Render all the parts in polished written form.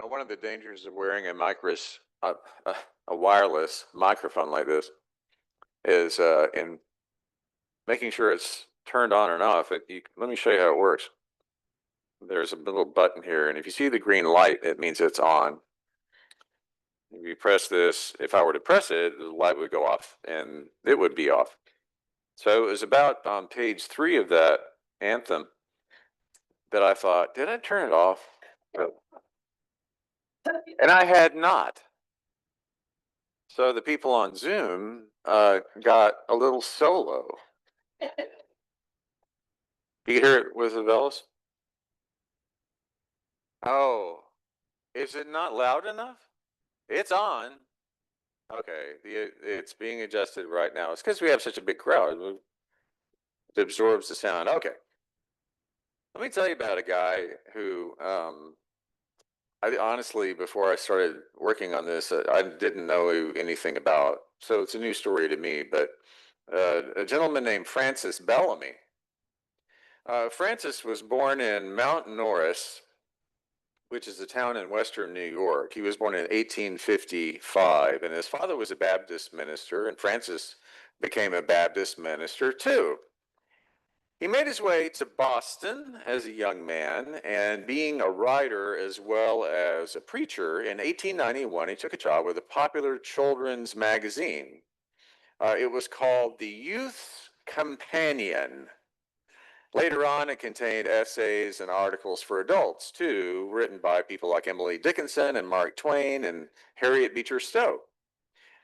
One of the dangers of wearing a wireless microphone like this is in making sure it's turned on and off. Let me show you how it works. There's a little button here, and if you see the green light, it means it's on. If you press this, if I were to press it, the light would go off, and it would be off. So it was about on page 3 of that anthem that I thought, did I turn it off? And I had not. So the people on Zoom got a little solo. You hear it with the bells? Oh, is it not loud enough? It's on. Okay, it's being adjusted right now. It's because we have such a big crowd. It absorbs the sound. Okay. Let me tell you about a guy who, I honestly, before I started working on this, I didn't know anything about. So it's a new story to me, but a gentleman named Francis Bellamy. Francis was born in Mount Norris, which is a town in western New York. He was born in 1855, and his father was a Baptist minister, and Francis became a Baptist minister too. He made his way to Boston as a young man, and being a writer as well as a preacher, in 1891 he took a job with a popular children's magazine. It was called the Youth Companion. Later on, it contained essays and articles for adults, too, written by people like Emily Dickinson and Mark Twain and Harriet Beecher Stowe.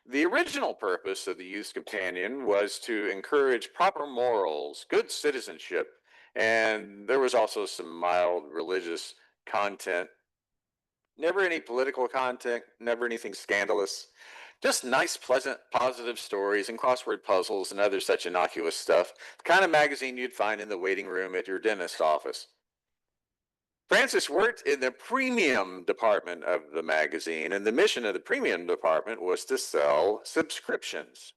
The original purpose of the Youth Companion was to encourage proper morals, good citizenship, and there was also some mild religious content. Never any political content, never anything scandalous. Just nice, pleasant, positive stories and crossword puzzles and other such innocuous stuff. The kind of magazine you'd find in the waiting room at your dentist's office. Francis worked in the premium department of the magazine, and the mission of the premium department was to sell subscriptions.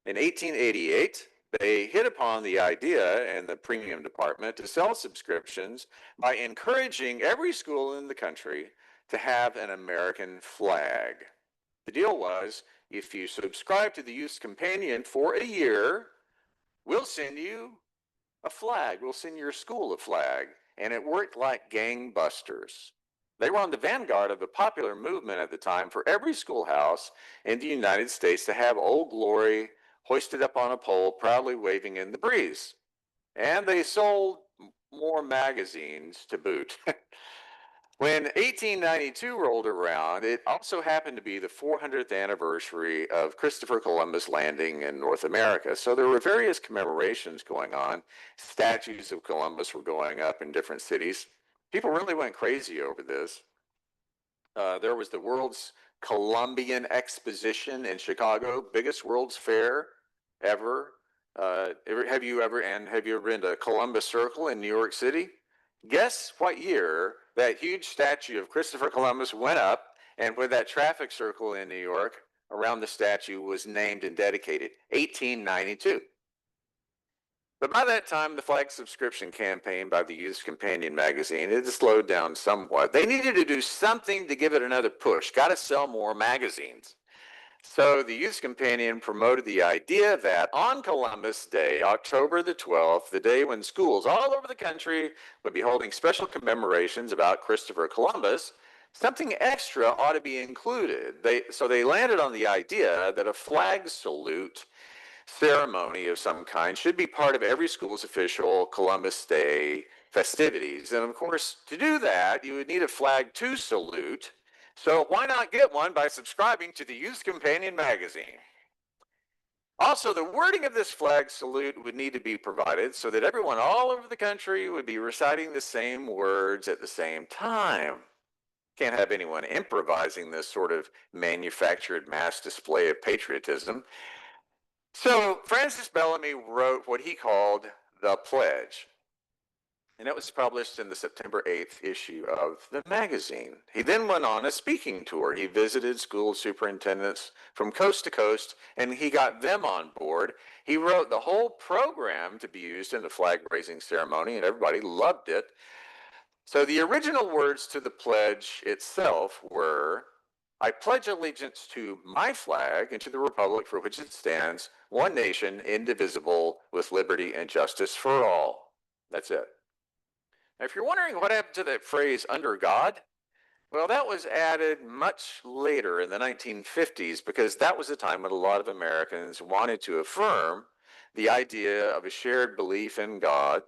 In 1888, they hit upon the idea in the premium department to sell subscriptions by encouraging every school in the country to have an American flag. The deal was, if you subscribe to the Youth Companion for a year, we'll send you a flag. We'll send your school a flag. And it worked like gangbusters. They were on the vanguard of the popular movement at the time for every schoolhouse in the United States to have Old Glory hoisted up on a pole, proudly waving in the breeze. And they sold more magazines to boot. When 1892 rolled around, it also happened to be the 400th anniversary of Christopher Columbus landing in North America. So there were various commemorations going on. Statues of Columbus were going up in different cities. People really went crazy over this. There was the World's Columbian Exposition in Chicago, biggest World's Fair ever. Have you ever been to Columbus Circle in New York City? Guess what year that huge statue of Christopher Columbus went up, and where that traffic circle in New York around the statue was named and dedicated? 1892. But by that time, the flag subscription campaign by the Youth Companion magazine had slowed down somewhat. They needed to do something to give it another push. Got to sell more magazines. So the Youth Companion promoted the idea that on Columbus Day, October the 12th, the day when schools all over the country would be holding special commemorations about Christopher Columbus, something extra ought to be included. So they landed on the idea that a flag salute ceremony of some kind should be part of every school's official Columbus Day festivities. And of course, to do that, you would need a flag to salute. So why not get one by subscribing to the Youth Companion magazine? Also, the wording of this flag salute would need to be provided so that everyone all over the country would be reciting the same words at the same time. Can't have anyone improvising this sort of manufactured mass display of patriotism. So Francis Bellamy wrote what he called the Pledge. And it was published in the September 8th issue of the magazine. He then went on a speaking tour. He visited school superintendents from coast to coast, and he got them on board. He wrote the whole program to be used in the flag raising ceremony, and everybody loved it. So the original words to the pledge itself were, I pledge allegiance to my flag and to the republic for which it stands, one nation, indivisible, with liberty and justice for all. That's it. Now, if you're wondering what happened to that phrase, under God, well, that was added much later in the 1950s because that was the time when a lot of Americans wanted to affirm the idea of a shared belief in God,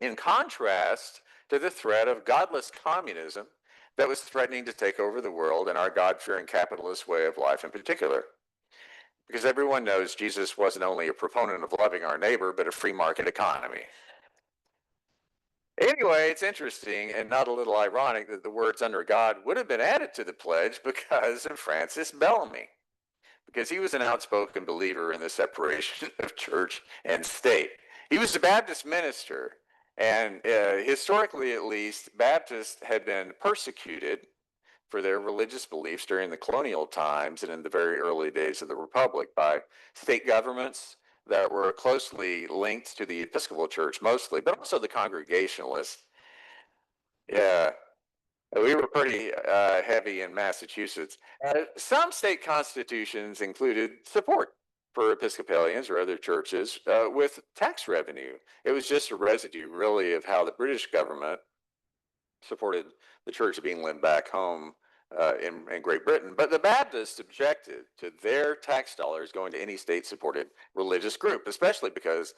in contrast to the threat of godless communism that was threatening to take over the world and our God-fearing capitalist way of life in particular. Because everyone knows Jesus wasn't only a proponent of loving our neighbor, but a free market economy. Anyway, it's interesting and not a little ironic that the words under God would have been added to the pledge because of Francis Bellamy, because he was an outspoken believer in the separation of church and state. He was a Baptist minister, and historically at least, Baptists had been persecuted for their religious beliefs during the colonial times and in the very early days of the Republic by state governments that were closely linked to the Episcopal Church mostly, but also the Congregationalists. Yeah, we were pretty heavy in Massachusetts. Some state constitutions included support for Episcopalians or other churches with tax revenue. It was just a residue, really, of how the British government supported the church being lent back home in Great Britain. But the Baptists objected to their tax dollars going to any state-supported religious group, especially because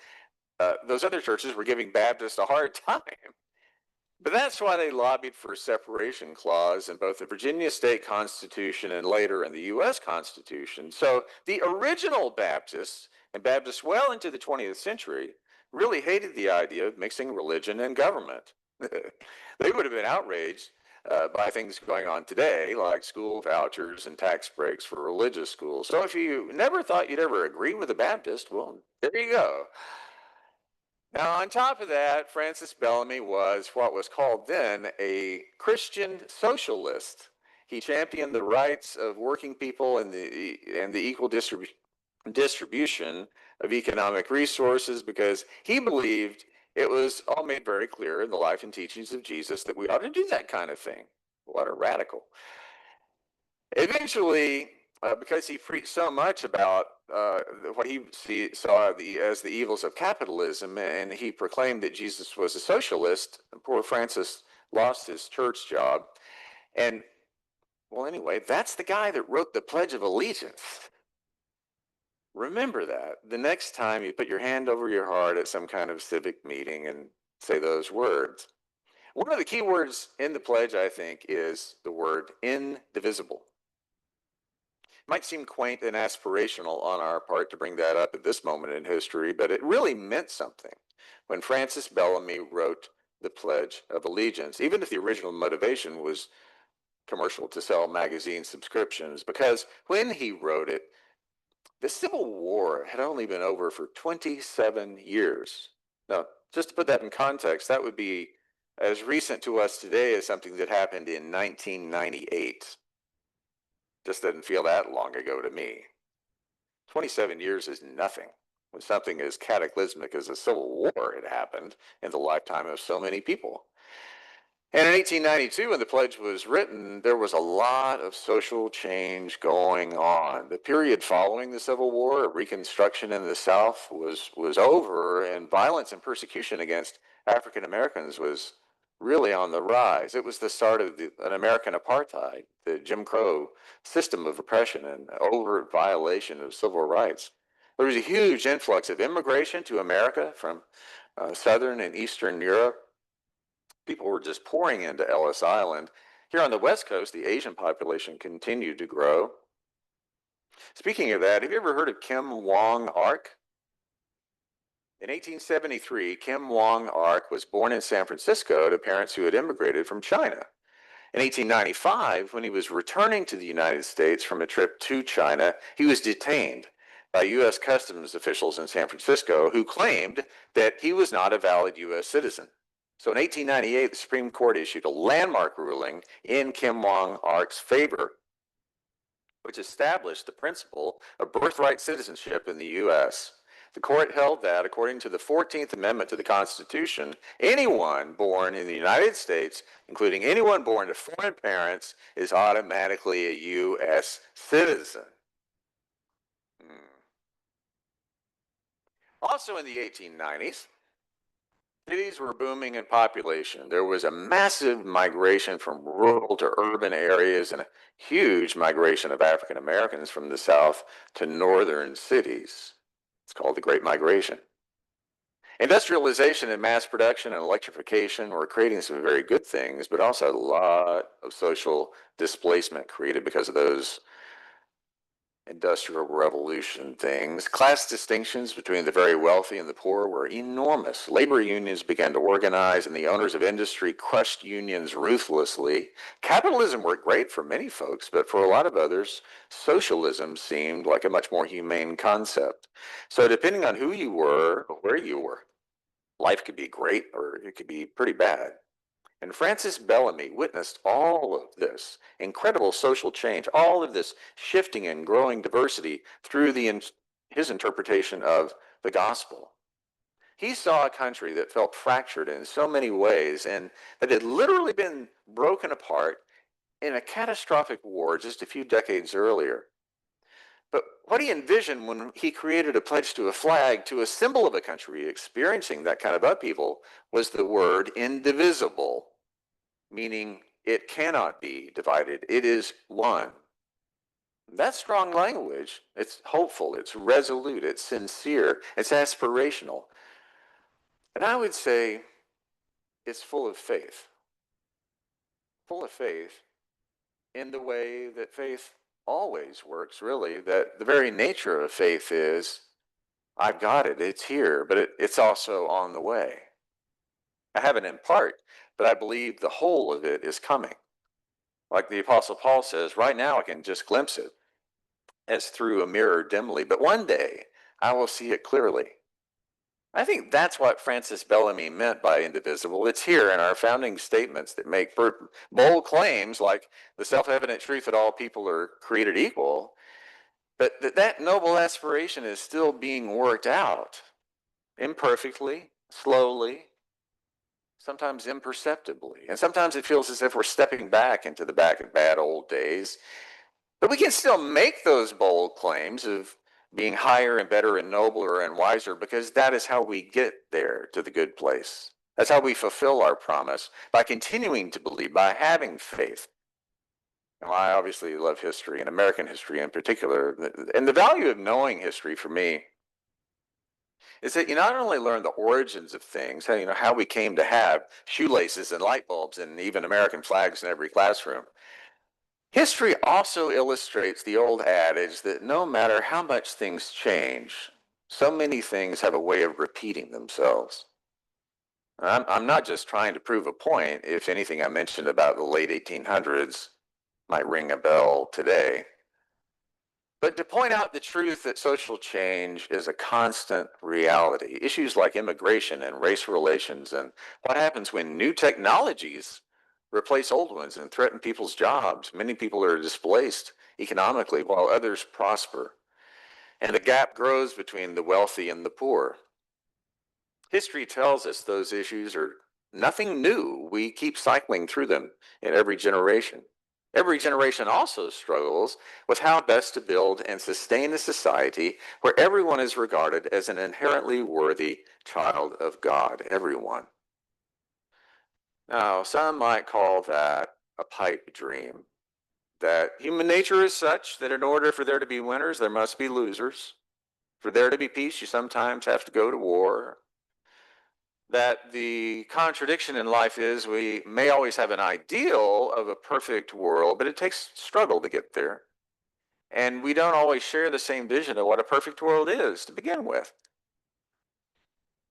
those other churches were giving Baptists a hard time. But that's why they lobbied for a separation clause in both the Virginia state constitution and later in the U.S. Constitution. So the original Baptists, and Baptists well into the 20th century, really hated the idea of mixing religion and government. They would have been outraged by things going on today, like school vouchers and tax breaks for religious schools. So if you never thought you'd ever agree with a Baptist, well, there you go. Now, on top of that, Francis Bellamy was what was called then a Christian socialist. He championed the rights of working people and the equal distribution of economic resources because he believed it was all made very clear in the life and teachings of Jesus that we ought to do that kind of thing. What a radical. Eventually, because he preached so much about what he saw as the evils of capitalism, and he proclaimed that Jesus was a socialist, poor Francis lost his church job. And, well, anyway, that's the guy that wrote the Pledge of Allegiance. Remember that the next time you put your hand over your heart at some kind of civic meeting and say those words. One of the key words in the pledge, I think, is the word indivisible. It might seem quaint and aspirational on our part to bring that up at this moment in history, but it really meant something when Francis Bellamy wrote the Pledge of Allegiance, even if the original motivation was commercial to sell magazine subscriptions, because when he wrote it, the Civil War had only been over for 27 years. Now, just to put that in context, that would be as recent to us today as something that happened in 1998. Just doesn't feel that long ago to me. 27 years is nothing when something as cataclysmic as a civil war had happened in the lifetime of so many people. And in 1892, when the pledge was written, there was a lot of social change going on. The period following the Civil War, Reconstruction in the South, was over, and violence and persecution against African Americans was really on the rise. It was the start of an American apartheid, the Jim Crow system of oppression and overt violation of civil rights. There was a huge influx of immigration to America from Southern and Eastern Europe. People were just pouring into Ellis Island. Here on the West Coast, the Asian population continued to grow. Speaking of that, have you ever heard of Kim Wong-Ark? In 1873, Kim Wong-Ark was born in San Francisco to parents who had immigrated from China. In 1895, when he was returning to the United States from a trip to China, he was detained by U.S. Customs officials in San Francisco who claimed that he was not a valid U.S. citizen. So in 1898, the Supreme Court issued a landmark ruling in Kim Wong-Ark's favor, which established the principle of birthright citizenship in the U.S. The court held that, according to the 14th Amendment to the Constitution, anyone born in the United States, including anyone born to foreign parents, is automatically a U.S. citizen. Also in the 1890s, cities were booming in population. There was a massive migration from rural to urban areas and a huge migration of African Americans from the South to northern cities. It's called the Great Migration. Industrialization and mass production and electrification were creating some very good things, but also a lot of social displacement created because of those industrial revolution things. Class distinctions between the very wealthy and the poor were enormous. Labor unions began to organize, and the owners of industry crushed unions ruthlessly. Capitalism worked great for many folks, but for a lot of others, socialism seemed like a much more humane concept. So depending on who you were or where you were, life could be great or it could be pretty bad. And Francis Bellamy witnessed all of this incredible social change, all of this shifting and growing diversity through his interpretation of the gospel. He saw a country that felt fractured in so many ways and that had literally been broken apart in a catastrophic war just a few decades earlier. But what he envisioned when he created a pledge to a flag, to a symbol of a country experiencing that kind of upheaval, was the word indivisible, meaning it cannot be divided. It is one. That's strong language. It's hopeful, it's resolute, it's sincere, it's aspirational. And I would say it's full of faith. Full of faith in the way that faith always works, really. That the very nature of faith is, I've got it, it's here, but it's also on the way. I have it in part, but I believe the whole of it is coming. Like the Apostle Paul says, right now I can just glimpse it as through a mirror dimly, but one day I will see it clearly. I think that's what Francis Bellamy meant by indivisible. It's here in our founding statements that make bold claims like the self-evident truth that all people are created equal, but that noble aspiration is still being worked out imperfectly, slowly, sometimes imperceptibly. And sometimes it feels as if we're stepping back into the bad old days. But we can still make those bold claims of being higher and better and nobler and wiser, because that is how we get there to the good place. That's how we fulfill our promise, by continuing to believe, by having faith. Now, I obviously love history, and American history in particular. And the value of knowing history for me is that you not only learn the origins of things, how we came to have shoelaces and light bulbs and even American flags in every classroom. History also illustrates the old adage that no matter how much things change, so many things have a way of repeating themselves. I'm not just trying to prove a point. If anything I mentioned about the late 1800s might ring a bell today. But to point out the truth that social change is a constant reality. Issues like immigration and race relations and what happens when new technologies replace old ones and threaten people's jobs. Many people are displaced economically while others prosper. And the gap grows between the wealthy and the poor. History tells us those issues are nothing new. We keep cycling through them in every generation. Every generation also struggles with how best to build and sustain a society where everyone is regarded as an inherently worthy child of God. Everyone. Now, some might call that a pipe dream, that human nature is such that in order for there to be winners, there must be losers. For there to be peace, you sometimes have to go to war. That the contradiction in life is we may always have an ideal of a perfect world, but it takes struggle to get there. And we don't always share the same vision of what a perfect world is to begin with.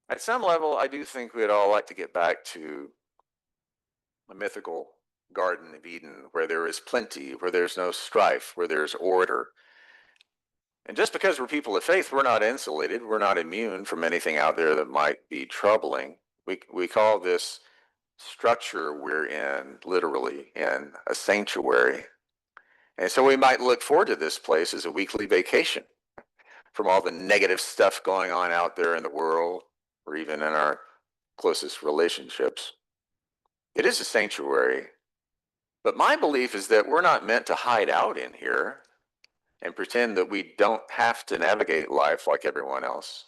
At some level, I do think we'd all like to get back to a mythical Garden of Eden where there is plenty, where there's no strife, where there's order. And just because we're people of faith, we're not insulated. We're not immune from anything out there that might be troubling. We call this structure we're in, literally, in a sanctuary. And so we might look forward to this place as a weekly vacation. from all the negative stuff going on out there in the world or even in our closest relationships. It is a sanctuary, but my belief is that we're not meant to hide out in here and pretend that we don't have to navigate life like everyone else.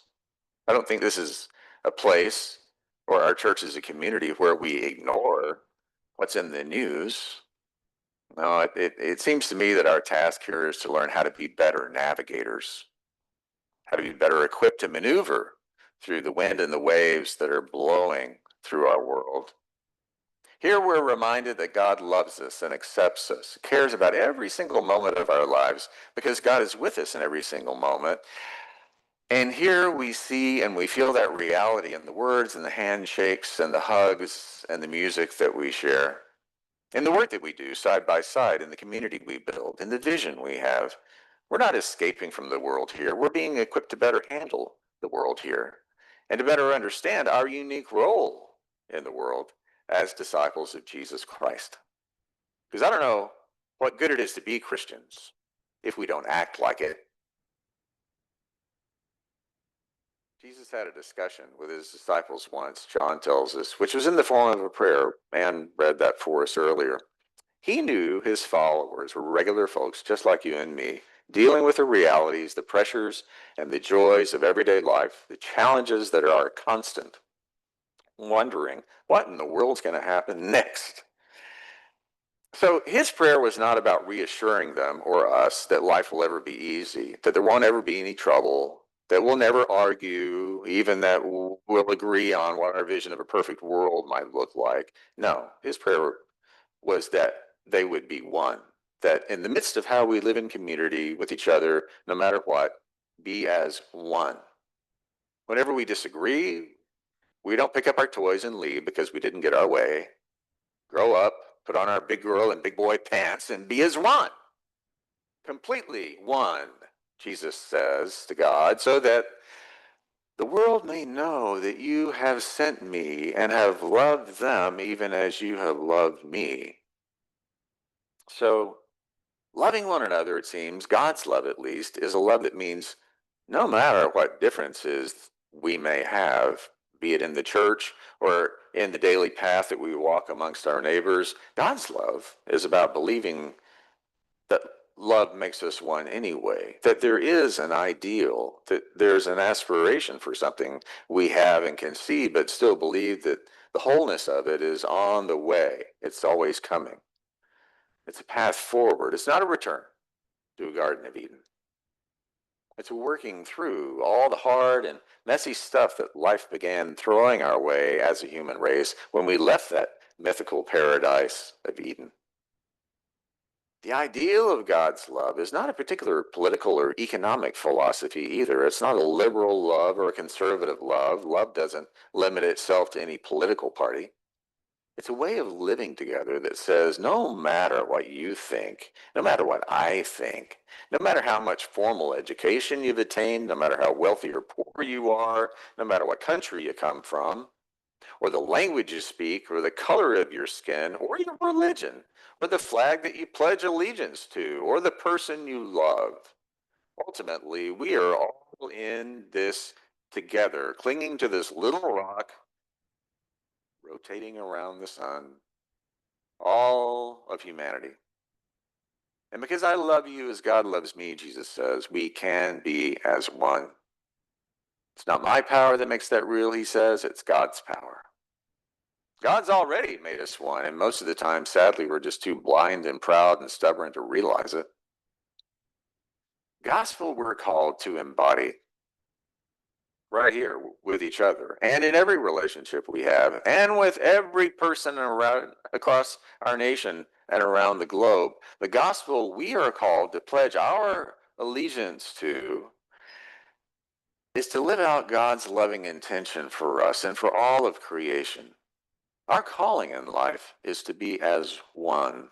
I don't think this is a place, or our church is a community, where we ignore what's in the news. No, it seems to me that our task here is to learn how to be better navigators, how to be better equipped to maneuver through the wind and the waves that are blowing through our world. Here we're reminded that God loves us and accepts us, cares about every single moment of our lives, because God is with us in every single moment. And here we see and we feel that reality in the words and the handshakes and the hugs and the music that we share, in the work that we do side by side, in the community we build, in the vision we have. We're not escaping from the world here. We're being equipped to better handle the world here and to better understand our unique role in the world as disciples of Jesus Christ. Because I don't know what good it is to be Christians if we don't act like it. Jesus had a discussion with his disciples once, John tells us, which was in the form of a prayer. Man read that for us earlier. He knew his followers were regular folks just like you and me, dealing with the realities, the pressures, and the joys of everyday life, the challenges that are constant, wondering what in the world's going to happen next. So his prayer was not about reassuring them or us that life will ever be easy, that there won't ever be any trouble, that we'll never argue, even that we'll agree on what our vision of a perfect world might look like. No, his prayer was that they would be one, that in the midst of how we live in community with each other, no matter what, be as one. Whenever we disagree, we don't pick up our toys and leave because we didn't get our way. Grow up, put on our big girl and big boy pants, and be as one. Completely one, Jesus says to God, so that the world may know that you have sent me and have loved them even as you have loved me. So, loving one another, it seems, God's love at least, is a love that means no matter what differences we may have, be it in the church or in the daily path that we walk amongst our neighbors, God's love is about believing that love makes us one anyway, that there is an ideal, that there's an aspiration for something we have and can see, but still believe that the wholeness of it is on the way. It's always coming. It's a path forward. It's not a return to a Garden of Eden. It's working through all the hard and messy stuff that life began throwing our way as a human race when we left that mythical paradise of Eden. The ideal of God's love is not a particular political or economic philosophy either. It's not a liberal love or a conservative love. Love doesn't limit itself to any political party. It's a way of living together that says no matter what you think, no matter what I think, no matter how much formal education you've attained, no matter how wealthy or poor you are, no matter what country you come from, or the language you speak, or the color of your skin, or your religion, or the flag that you pledge allegiance to, or the person you love. Ultimately, we are all in this together, clinging to this little rock, rotating around the sun, all of humanity. And because I love you as God loves me, Jesus says, we can be as one. It's not my power that makes that real, he says, it's God's power. God's already made us one, and most of the time, sadly, we're just too blind and proud and stubborn to realize it. Gospel we're called to embody right here with each other and in every relationship we have and with every person around across our nation and around the globe. The gospel we are called to pledge our allegiance to is to live out God's loving intention for us and for all of creation. Our calling in life is to be as one,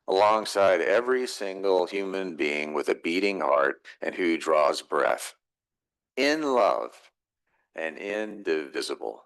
alongside every single human being with a beating heart and who draws breath, in love and indivisible.